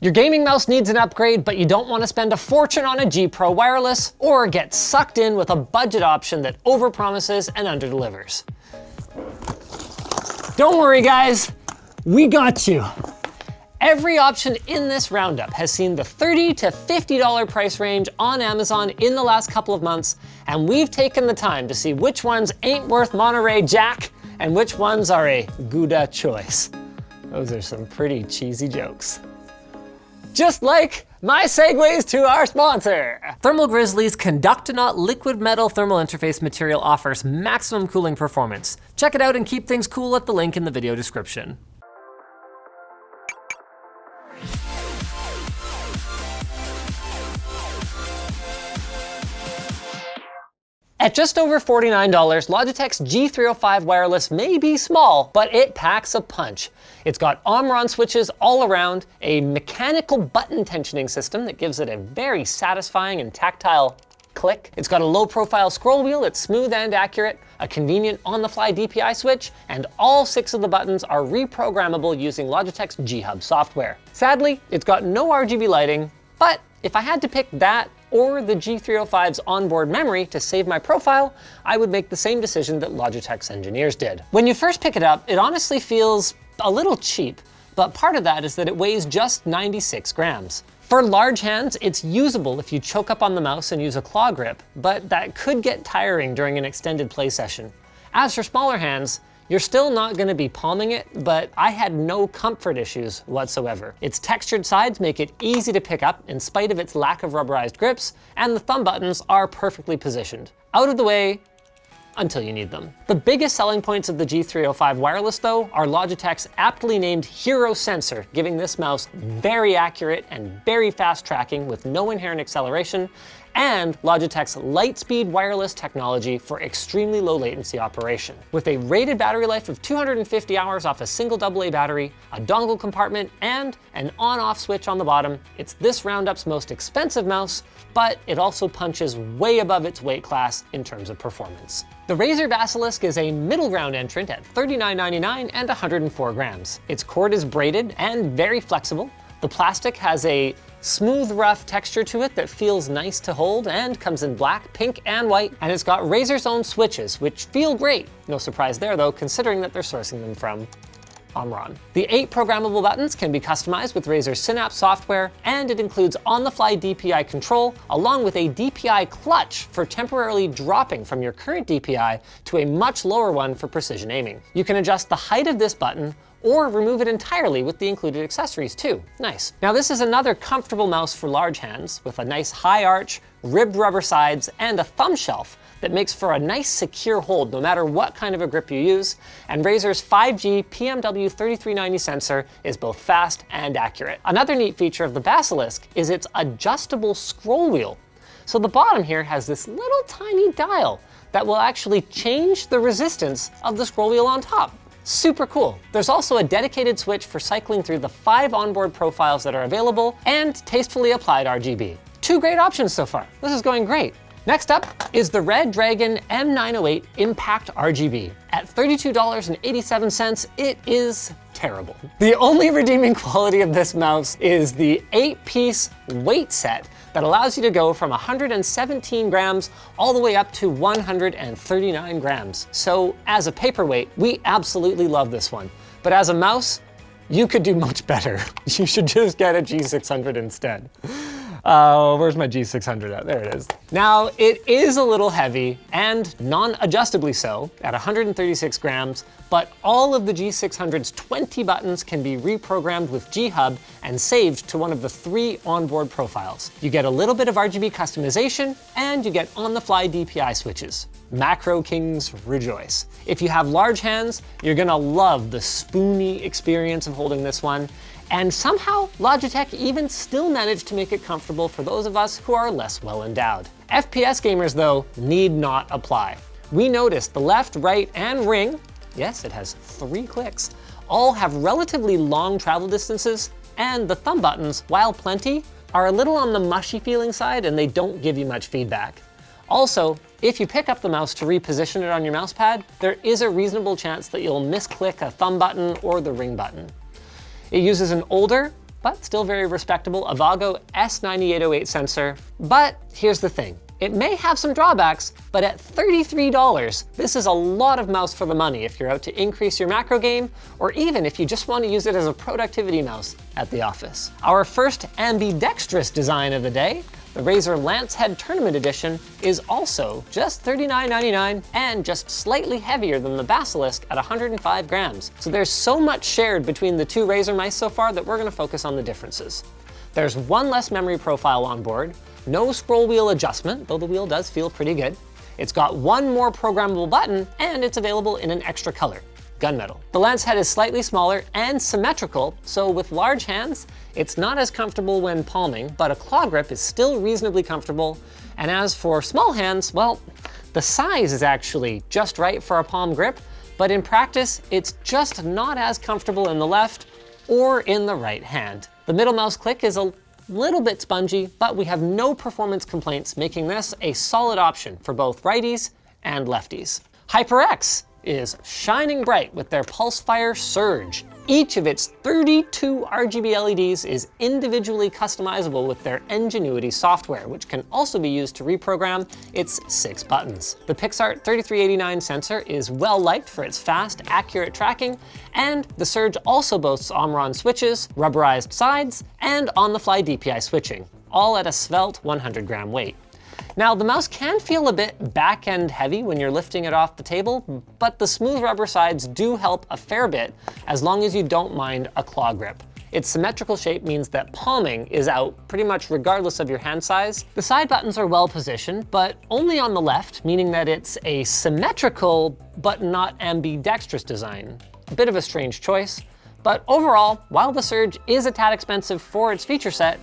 Your gaming mouse needs an upgrade, but you don't want to spend a fortune on a G Pro wireless or get sucked in with a budget option that overpromises and underdelivers. Don't worry guys, we got you. Every option in this roundup has seen the $30 to $50 price range on Amazon in the last couple of months, and we've taken the time to see which ones ain't worth Monterey Jack and which ones are a Gouda choice. Those are some pretty cheesy jokes. Just like my segues to our sponsor. Thermal Grizzly's Conductonaut liquid metal thermal interface material offers maximum cooling performance. Check it out and keep things cool at the link in the video description. At just over $49, Logitech's G305 wireless may be small, but it packs a punch. It's got Omron switches all around, a mechanical button tensioning system that gives it a very satisfying and tactile click. It's got a low-profile scroll wheel that's smooth and accurate, a convenient on-the-fly DPI switch, and all 6 of the buttons are reprogrammable using Logitech's G-Hub software. Sadly, it's got no RGB lighting, but if I had to pick that or the G305's onboard memory to save my profile, I would make the same decision that Logitech's engineers did. When you first pick it up, it honestly feels a little cheap, but part of that is that it weighs just 96 grams. For large hands, it's usable if you choke up on the mouse and use a claw grip, but that could get tiring during an extended play session. As for smaller hands, you're still not going to be palming it, but I had no comfort issues whatsoever. Its textured sides make it easy to pick up in spite of its lack of rubberized grips, and the thumb buttons are perfectly positioned. Out of the way until you need them. The biggest selling points of the G305 wireless though are Logitech's aptly named Hero sensor, giving this mouse very accurate and very fast tracking with no inherent acceleration, and Logitech's Lightspeed wireless technology for extremely low latency operation. With a rated battery life of 250 hours off a single AA battery, a dongle compartment, and an on-off switch on the bottom, it's this roundup's most expensive mouse, but it also punches way above its weight class in terms of performance. The Razer Basilisk is a middle ground entrant at $39.99 and 104 grams. Its cord is braided and very flexible. The plastic has a smooth, rough texture to it that feels nice to hold and comes in black, pink, and white. And it's got Razer's own switches, which feel great. No surprise there though, considering that they're sourcing them from Omron. The 8 programmable buttons can be customized with Razer Synapse software, and it includes on-the-fly DPI control, along with a DPI clutch for temporarily dropping from your current DPI to a much lower one for precision aiming. You can adjust the height of this button or remove it entirely with the included accessories too. Nice. Now this is another comfortable mouse for large hands with a nice high arch, ribbed rubber sides, and a thumb shelf that makes for a nice secure hold no matter what kind of a grip you use, and Razer's 5G PMW3390 sensor is both fast and accurate. Another neat feature of the Basilisk is its adjustable scroll wheel. So the bottom here has this little tiny dial that will actually change the resistance of the scroll wheel on top. Super cool. There's also a dedicated switch for cycling through the 5 onboard profiles that are available and tastefully applied RGB. 2 great options so far. This is going great. Next up is the ReDragon M908 Impact RGB. At $32.87, it is terrible. The only redeeming quality of this mouse is the 8-piece weight set that allows you to go from 117 grams all the way up to 139 grams. So as a paperweight, we absolutely love this one. But as a mouse, you could do much better. You should just get a G600 instead. Where's my G600 at? There it is. Now, it is a little heavy and non-adjustably so at 136 grams, but all of the G600's 20 buttons can be reprogrammed with G-Hub and saved to one of the 3 onboard profiles. You get a little bit of RGB customization and you get on-the-fly DPI switches. Macro kings rejoice. If you have large hands, you're gonna love the spoony experience of holding this one. And somehow, Logitech even still managed to make it comfortable for those of us who are less well endowed. FPS gamers, though, need not apply. We noticed the left, right, and ring, yes, it has 3 clicks, all have relatively long travel distances, and the thumb buttons, while plenty, are a little on the mushy feeling side and they don't give you much feedback. Also, if you pick up the mouse to reposition it on your mouse pad, there is a reasonable chance that you'll misclick a thumb button or the ring button. It uses an older, but still very respectable Avago S9808 sensor. But here's the thing. It may have some drawbacks, but at $33, this is a lot of mouse for the money if you're out to increase your macro game, or even if you just want to use it as a productivity mouse at the office. Our first ambidextrous design of the day, the Razer Lancehead Tournament Edition, is also just $39.99 and just slightly heavier than the Basilisk at 105 grams. So there's so much shared between the two Razer mice so far that we're going to focus on the differences. There's one less memory profile on board, no scroll wheel adjustment, though the wheel does feel pretty good. It's got one more programmable button, and it's available in an extra color, gunmetal. The Lancehead is slightly smaller and symmetrical, so with large hands, it's not as comfortable when palming, but a claw grip is still reasonably comfortable. And as for small hands, well, the size is actually just right for a palm grip, but in practice, it's just not as comfortable in the left or in the right hand. The middle mouse click is a little bit spongy, but we have no performance complaints, making this a solid option for both righties and lefties. HyperX is shining bright with their Pulsefire Surge. Each of its 32 RGB LEDs is individually customizable with their Ingenuity software, which can also be used to reprogram its 6 buttons. The PixArt 3389 sensor is well liked for its fast, accurate tracking, and the Surge also boasts Omron switches, rubberized sides, and on-the-fly DPI switching, all at a svelte 100-gram weight. Now, the mouse can feel a bit back-end heavy when you're lifting it off the table, but the smooth rubber sides do help a fair bit as long as you don't mind a claw grip. Its symmetrical shape means that palming is out pretty much regardless of your hand size. The side buttons are well positioned, but only on the left, meaning that it's a symmetrical but not ambidextrous design. A bit of a strange choice, but overall, while the Surge is a tad expensive for its feature set,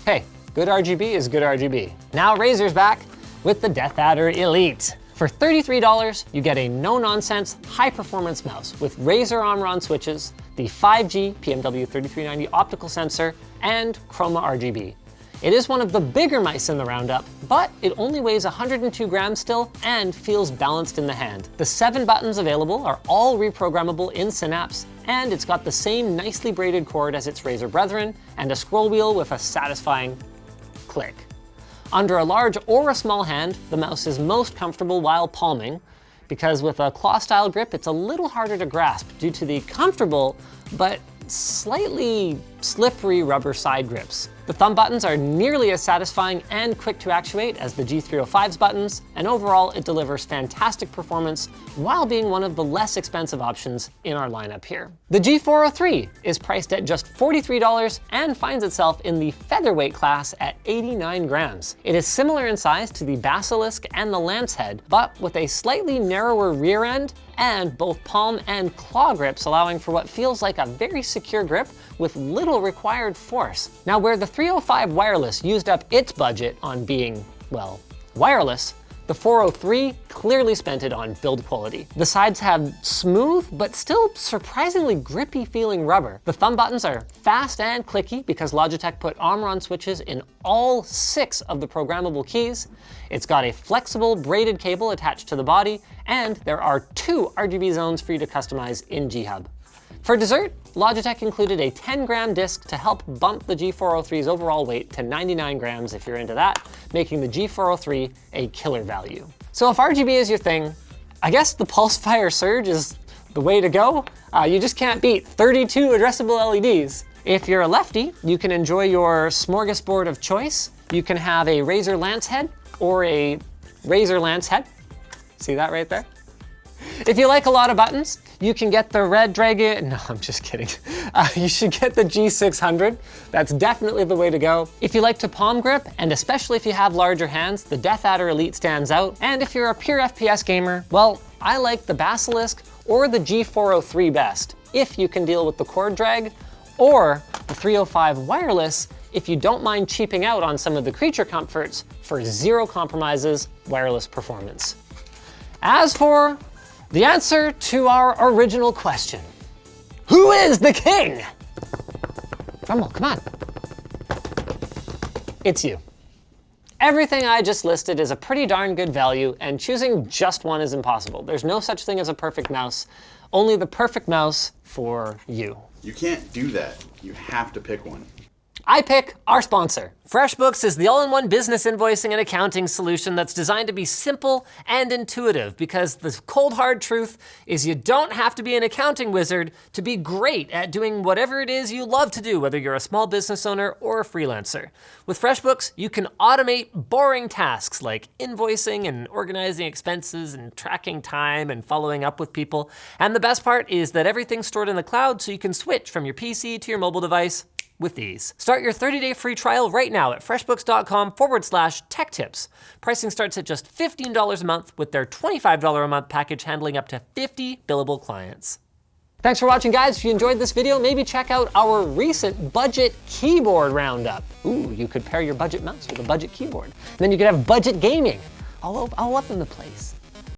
hey, good RGB is good RGB. Now Razer's back with the Deathadder Elite. For $33, you get a no-nonsense, high-performance mouse with Razer Omron switches, the 5G PMW3390 optical sensor, and Chroma RGB. It is one of the bigger mice in the roundup, but it only weighs 102 grams still and feels balanced in the hand. The 7 buttons available are all reprogrammable in Synapse, and it's got the same nicely braided cord as its Razer brethren, and a scroll wheel with a satisfying click. Under a large or a small hand, the mouse is most comfortable while palming, because with a claw-style grip, it's a little harder to grasp due to the comfortable but slightly slippery rubber side grips. The thumb buttons are nearly as satisfying and quick to actuate as the G305's buttons, and overall it delivers fantastic performance while being one of the less expensive options in our lineup here. The G403 is priced at just $43 and finds itself in the featherweight class at 89 grams. It is similar in size to the Basilisk and the Lancehead, but with a slightly narrower rear end and both palm and claw grips, allowing for what feels like a very secure grip with little required force. Now, where the 305 wireless used up its budget on being, well, wireless, the 403 clearly spent it on build quality. The sides have smooth, but still surprisingly grippy feeling rubber. The thumb buttons are fast and clicky because Logitech put Omron switches in all 6 of the programmable keys. It's got a flexible braided cable attached to the body, and there are 2 RGB zones for you to customize in G-Hub. For dessert, Logitech included a 10-gram disc to help bump the G403's overall weight to 99 grams if you're into that, making the G403 a killer value. So if RGB is your thing, I guess the Pulsefire Surge is the way to go. You just can't beat 32 addressable LEDs. If you're a lefty, you can enjoy your smorgasbord of choice. You can have a Razer Lancehead or a Razer Lancehead. See that right there? If you like a lot of buttons, you can get the ReDragon. No, I'm just kidding. You should get the G600. That's definitely the way to go. If you like to palm grip, and especially if you have larger hands, the Deathadder Elite stands out. And if you're a pure FPS gamer, well, I like the Basilisk or the G403 best, if you can deal with the cord drag, or the 305 wireless, if you don't mind cheaping out on some of the creature comforts for zero compromises wireless performance. As for the answer to our original question, who is the king? Rumble, come on. It's you. Everything I just listed is a pretty darn good value, and choosing just one is impossible. There's no such thing as a perfect mouse, only the perfect mouse for you. You can't do that. You have to pick one. I pick our sponsor. FreshBooks is the all-in-one business invoicing and accounting solution that's designed to be simple and intuitive, because the cold hard truth is you don't have to be an accounting wizard to be great at doing whatever it is you love to do, whether you're a small business owner or a freelancer. With FreshBooks, you can automate boring tasks like invoicing and organizing expenses and tracking time and following up with people. And the best part is that everything's stored in the cloud, so you can switch from your PC to your mobile device with ease. Start your 30-day free trial right now at freshbooks.com/tech-tips. Pricing starts at just $15 a month with their $25 a month package handling up to 50 billable clients. Thanks for watching, guys. If you enjoyed this video, maybe check out our recent budget keyboard roundup. Ooh, you could pair your budget mouse with a budget keyboard. Then you could have budget gaming all up in the place.